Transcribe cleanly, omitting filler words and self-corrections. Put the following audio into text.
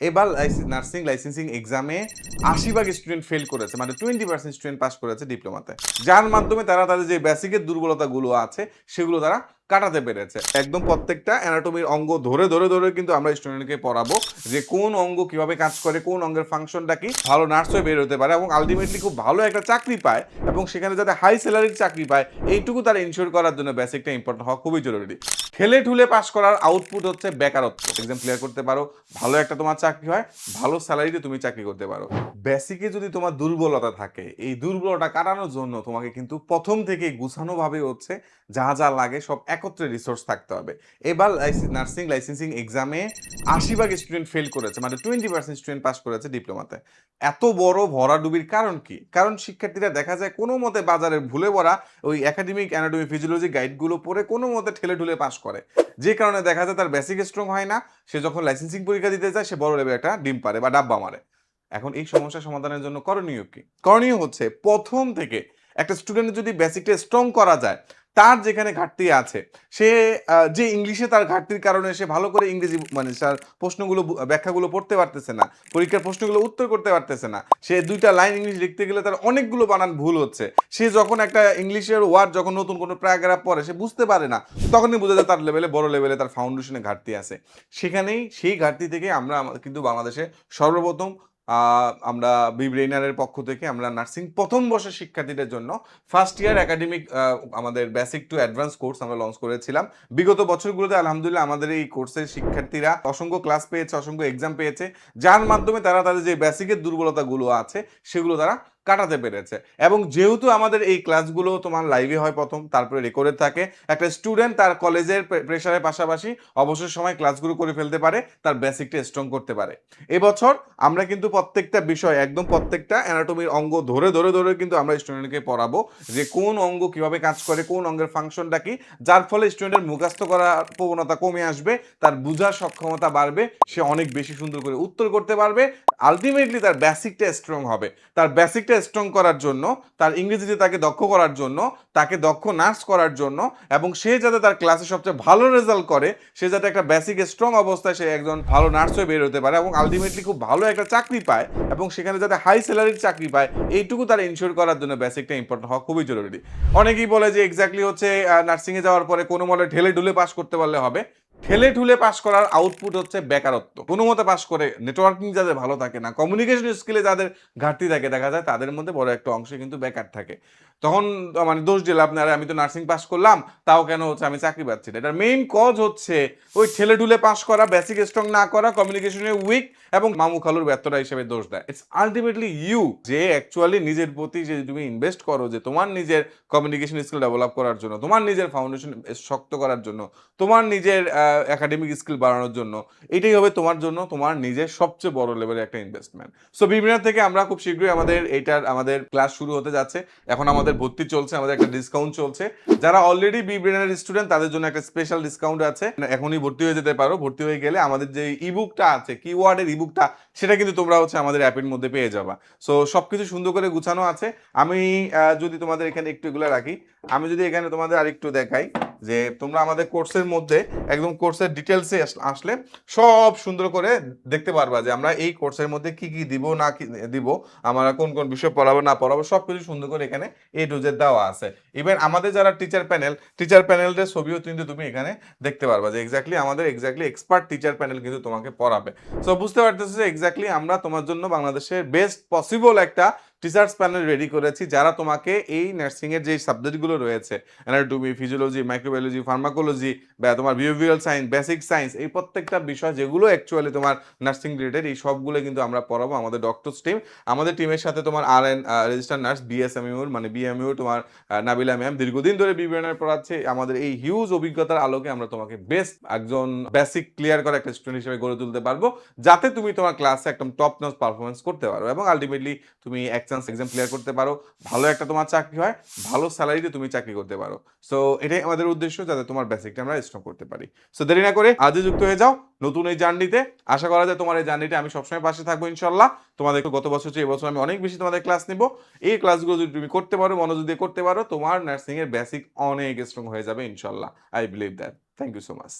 এবার nursing licensing এক্সামে ৮০% student fail করেছে, মানে 20% স্টুডেন্ট পাস করেছে ডিপ্লোমাতে, যার মাধ্যমে তারা তাদের যে বেসিকের দুর্বলতাগুলো আছে সেগুলো তারা কাটাতে পেরেছে। একদম প্রত্যেকটা অ্যানাটমির অঙ্গ ধরে ধরে ধরে কিন্তু আমরা স্টুডেন্টকে পড়াবো যে কোন অঙ্গ কিভাবে কাজ করে, কোন অঙ্গের ফাংশনটা কি, ভালো নার্স হয়ে বের হতে পারে এবং আলটিমেটলি খুব ভালো একটা চাকরি পায় এবং সেখানে যাতে হাই স্যালারির চাকরি পায় এইটুকু তারা ইনশিওর করার জন্য বেসিকটা ইম্পর্টেন্ট হওয়া খুবই জরুরি। ঠেলে ঠুলে পাস করার আউটপুট হচ্ছে বেকারত্ব। এক্সাম ক্লিয়ার করতে পারো, ভালো একটা তোমার চাকরি হয়, ভালো স্যালারিতে তুমি চাকরি করতে পারো। বেসিকে যদি তোমার দুর্বলতা থাকে, এই দুর্বলতা কাটানোর জন্য তোমাকে কিন্তু প্রথম থেকেই গুছানোভাবে হচ্ছে যা যা লাগে সব একত্রে রিসোর্স থাকতে হবে। এবার নার্সিং লাইসেন্সিং এক্সামে ৮০% স্টুডেন্ট ফেল করেছে, মানে 20% স্টুডেন্ট পাস করেছে ডিপ্লোমাতে। এত বড় ভরাডুবির কারণ কি? কারণ শিক্ষার্থীরা দেখা যায় কোনো মতে বাজারের ভুলে ভরা ওই একাডেমিক অ্যানাটমি ফিজিওলজি গাইডগুলো পড়ে কোনো মতে ঠেলে ঠুলে পাস করে, যে কারণে দেখা যায় তার বেসিক স্ট্রং হয় না। সে যখন লাইসেন্সিং পরীক্ষা দিতে যায় সে বড় লেভেল একটা ডিম পারে বা ডাব্বা মারে। এখন এই সমস্যা সমাধানের জন্য করণীয় কি? করণীয় হচ্ছে প্রথম থেকে একটা স্টুডেন্টের যদি বেসিকটা স্ট্রং করা যায়, তার যেখানে ঘাটতি আছে, সে যে ইংলিশে তার ঘাটতির কারণে সে ভালো করে ইংরেজি মানে তার প্রশ্নগুলো ব্যাখ্যাগুলো পড়তে পারতেছে না, পরীক্ষার প্রশ্নগুলো উত্তর করতে পারতেছে না, সে ২ টা লাইন ইংলিশ লিখতে গেলে তার অনেকগুলো বানান ভুল হচ্ছে। সে যখন একটা ইংলিশের ওয়ার্ড যখন নতুন কোনো প্যারাগ্রাফ পড়ে সে বুঝতে পারে না, তখনই বোঝা যায় তার লেভেলে বড় লেভেলে তার ফাউন্ডেশনে ঘাটতি আছে। সেখানেই সেই ঘাটতি থেকে আমরা কিন্তু বাংলাদেশে সর্বপ্রথম আমরা বিব্রেইনারের পক্ষ থেকে আমরা নার্সিং প্রথম বর্ষের শিক্ষার্থীদের জন্য ফার্স্ট ইয়ার একাডেমিক আমাদের বেসিক টু অ্যাডভান্স কোর্স আমরা লঞ্চ করেছিলাম। বিগত বছরগুলোতে আলহামদুলিল্লাহ আমাদের এই কোর্সের শিক্ষার্থীরা অসংখ্য ক্লাস পেয়েছে, অসংখ্য এক্সাম পেয়েছে, যার মাধ্যমে তারা তাদের যে বেসিকের দুর্বলতাগুলো আছে সেগুলো তারা কাটাতে পেরেছে। এবং যেহেতু আমাদের এই ক্লাসগুলো তোমার লাইভে হয় প্রথম, তারপরে রেকর্ডে থাকে, একটা স্টুডেন্ট তার কলেজের প্রেশারের পাশাপাশি অবসর সময় ক্লাসগুলো করে ফেলতে পারে, তার বেসিকটা স্ট্রং করতে পারে। এবছর আমরা কিন্তু প্রত্যেকটা বিষয় একদম প্রত্যেকটা অ্যানাটমির অঙ্গ ধরে ধরে ধরে কিন্তু আমরা স্টুডেন্টকে পড়াবো যে কোন অঙ্গ কিভাবে কাজ করে, কোন অঙ্গের ফাংশনটা কি, যার ফলে স্টুডেন্টের মুখস্থ করার প্রবণতা কমে আসবে, তার বোঝার সক্ষমতা বাড়বে, সে অনেক বেশি সুন্দর করে উত্তর করতে পারবে, আলটিমেটলি তার বেসিকটা স্ট্রং হবে। তার বেসিকটা স্ট্রং করার জন্য, তার ইংরেজিতে তাকে দক্ষ করার জন্য, তাকে দক্ষ নার্স করার জন্য এবং সে যাতে তার ক্লাসে সবচেয়ে ভালো রেজাল্ট করে, সে যাতে একটা বেসিক স্ট্রং অবস্থায় সে একজন ভালো নার্স হয়ে বের হতে পারে এবং আলটিমেটলি খুব ভালো একটা চাকরি পায় এবং সেখানে যাতে হাই স্যালারির চাকরি পায়, এইটুকু তারা ইনশিওর করার জন্য বেসিকটা ইম্পর্টেন্ট হওয়া খুবই জরুরি। অনেকেই বলে যে এক্স্যাক্টলি হচ্ছে নার্সিংয়ে যাওয়ার পরে কোনো মতে ঢেলে ঢুলে পাস করতে পারলে হবে। ঠেলে ঠুলে পাস করার আউটপুট হচ্ছে বেকারত্ব। কোনো মতে পাস করে নেটওয়ার্কিং যাদের ভালো থাকে না, কমিউনিকেশন স্কিলে যাদের ঘাটতি থাকে, দেখা যায় তাদের মধ্যে বড় একটা অংশে কিন্তু বেকার থাকে। তখন মানে দোষ দিলে আপনারা, আমি তো নার্সিং পাস করলাম তাও কেন হচ্ছে আমি চাকরি পাচ্ছি না। এটার মেইন কজ হচ্ছে ওই ঠেলে ঠুলে পাস করা, বেসিক স্ট্রং না করা, কমিউনিকেশনে উইক এবং মামু খালুর ব্যর্থতা হিসেবে দোষ দেয়। ইটস আলটিমেটলি ইউ যে অ্যাকচুয়ালি নিজের প্রতি যে তুমি ইনভেস্ট করো, যে তোমার নিজের কমিউনিকেশন স্কিল ডেভেলপ করার জন্য, তোমার নিজের ফাউন্ডেশন শক্ত করার জন্য, তোমার নিজের একাডেমিক স্কিল বাড়ানোর জন্য, এটাই হবে তোমার জন্য তোমার নিজের সবচেয়ে বড় লেভেলের একটা ইনভেস্টমেন্ট। সো বিবিনার থেকে আমরা খুব শীঘ্রই আমাদের ক্লাস শুরু হতে যাচ্ছে। এখন আমাদের ভর্তি চলছে, আমাদের একটা ডিসকাউন্ট চলছে। যারা অলরেডি বিবিনার স্টুডেন্ট তাদের জন্য একটা স্পেশাল ডিসকাউন্ট আছে, এখনই ভর্তি হয়ে যেতে পারো। ভর্তি হয়ে গেলে আমাদের যে ইবুকটা আছে, কিওয়ার্ডের ইবুকটা, সেটা কিন্তু তোমরা হচ্ছে আমাদের অ্যাপের মধ্যে পেয়ে যাবা। সো সবকিছু সুন্দর করে গুছানো আছে। আমি যদি তোমাদের এখানে একটু এগুলো রাখি, আমি যদি এখানে তোমাদের আরেকটু দেখাই যে তোমরা আমাদের কোর্সের মধ্যে একদম কোর্সের ডিটেলসে আসলে সব সুন্দর করে দেখতে পারবা যে আমরা এই কোর্সের মধ্যে কি কি দিব না দিব, আমরা কোন কোন বিষয় পড়াবো না পড়াবো, সবকিছু সুন্দর করে এখানে এ টু জেড দেওয়া আছে। ইভেন আমাদের যারা টিচার প্যানেলের ছবিও কিন্তু তুমি এখানে দেখতে পারবা যে আমাদের এক্সপার্ট টিচার প্যানেল কিন্তু তোমাকে পড়াবে। সো বুঝতে পারতেছো যে আমরা তোমার জন্য বাংলাদেশের বেস্ট পসিবল একটা টিচার্স প্যানেল রেডি করেছি, যারা তোমাকে এই নার্সিং এর যে সাবজেক্টগুলো রয়েছে, অ্যানাটমি, ফিজিওলজি, মাইক্রোবায়োলজি, ফার্মাকোলজি বা তোমার বিহেভিয়ারাল সায়েন্স, বেসিক সায়েন্স, এই প্রত্যেকটা বিষয় যেগুলো অ্যাকচুয়ালি তোমার নার্সিং রিলেটেড, এই সবগুলো কিন্তু আমরা পড়াবো আমাদের ডক্টরস টিম। আমাদের টিমের সাথে তোমার RN রেজিস্টার্ড নার্স বিএসএমইউর মানে বিএমইউর তোমার নাবিলা ম্যাম দীর্ঘদিন ধরে বিবিএনআর পড়াচ্ছে। আমাদের এই হিউজ অভিজ্ঞতার আলোকে আমরা তোমাকে বেস্ট একজন বেসিক ক্লিয়ার করা একটা স্টুডেন্ট হিসেবে গড়ে তুলতে পারবো, যাতে তুমি তোমার ক্লাসে একদম টপ নচ পারফরমেন্স করতে পারো এবং আলটিমেটলি তুমি এক চান্স এক্সাম ক্লিয়ার করতে পারো, ভালো একটা তোমার চাকরি হয়, ভালো স্যালারিতে তুমি চাকরি করতে পারো। সো এটাই আমাদের উদ্দেশ্য, যাতে তোমার বেসিকটা আমরা স্ট্রং করতে পারি। সো দেরি না করে আজই যুক্ত হয়ে যাও নতুন এই জার্নিতে। আশা করা যায় তোমার এই জার্নিতে আমি সবসময় পাশে থাকবো ইনশাল্লাহ। তোমাদের গত বছর চেয়ে এবছর আমি অনেক বেশি তোমাদের ক্লাস নিব। এই ক্লাসগুলো যদি তুমি করতে পারো, মনোযোগ দিয়ে করতে পারো, তোমার নার্সিং এর বেসিক অনেক স্ট্রং হয়ে যাবে ইনশাল্লাহ। I believe that. Thank you so much.